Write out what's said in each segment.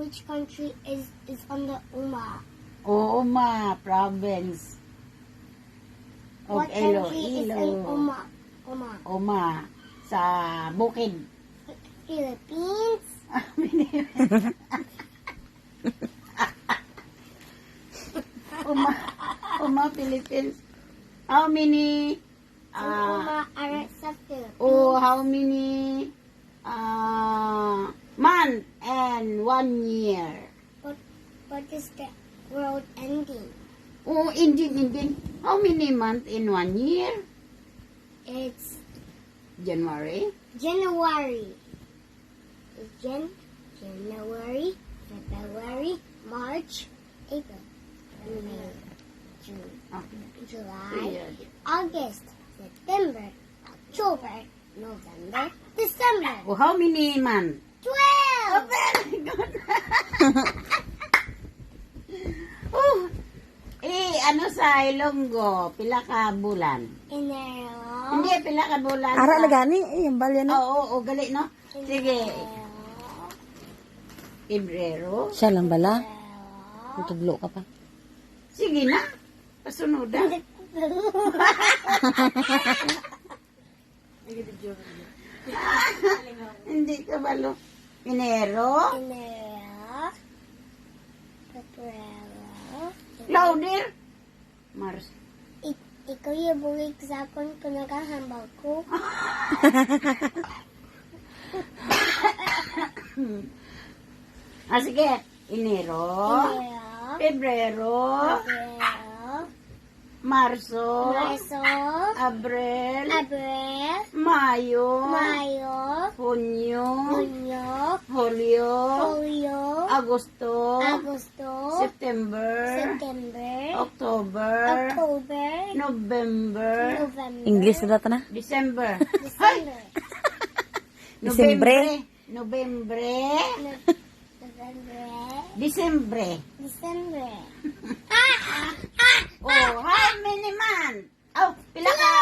which country is on the Uma? Uma province of What country is in Iloilo. Uma? Uma. Uma sa bukid. Philippines. Uma Philippines. How many Uma are sa Philippines. how many month and 1 year? What is the world ending? Oh, Indian. How many month in 1 year? It's January. January. January, February, March, April, May, June, July, August, September, October, November, December. Oh, how many month? 12! Very good. Oh, ano sa Ilonggo? Pila ka bulan? Enero. Hindi, pila ka bulan. Ara na gani, yung balya na. Oo, gali, no? Sige. Pebrero. Siya lang bala. Tutudlo ka pa. Sige na. Pasunodan. Hindi ka balo. Enero. Enero. Febrero. Louder. Mars. Ikaw yung buwig sa akong pinagahambal ko. Sige. Enero. Enero. Pebrero. Febrero. Marso. Marso. Abril. Abril. Mayo. Mayo. Junio. Junio. Julio. Julio. Agosto. Agosto. September. September. October. October. November. November. English na data na. December. December. Disembre. November. November. December. December. Oh, how many months? Oh, pila ka?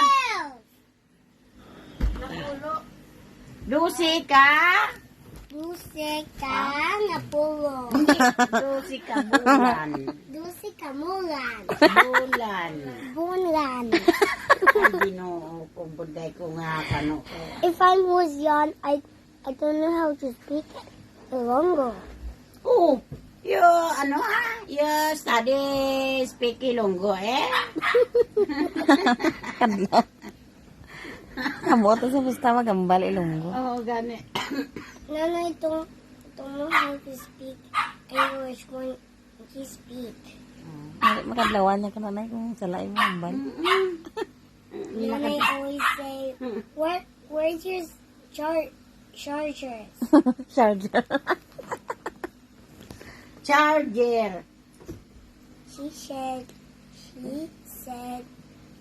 12 ka? Duse ka na pulo. Hindi, 12 ka bulan. Duse ka mulan. Bulan. Bulan. Ay, Ginoo, kung buday ko nga kano ko. If I was young, I don't know how to speak Ilonggo. Oh, you study speak Ilonggo, eh? Kadlo. Kamoto sa basta magambal ilonggo. Oo, gani. Nana, don't know how to speak English when he speak. Makadlawan niya ka nanay kung salay mo ambal. Nana always say, where's your chargers? Charger. Charger. She said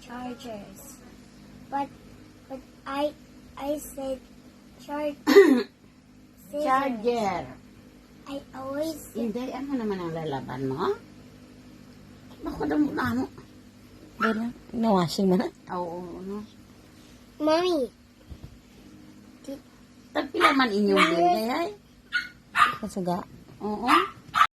chargers. But I said scissors. Charger. I always say, Hindi, ano naman ang lalaban mo? Bako damo na mo. Dala, na-washing man na. Oo, no. Mommy, Tagpila man inyong bilay, ay? Kasuga. Oo.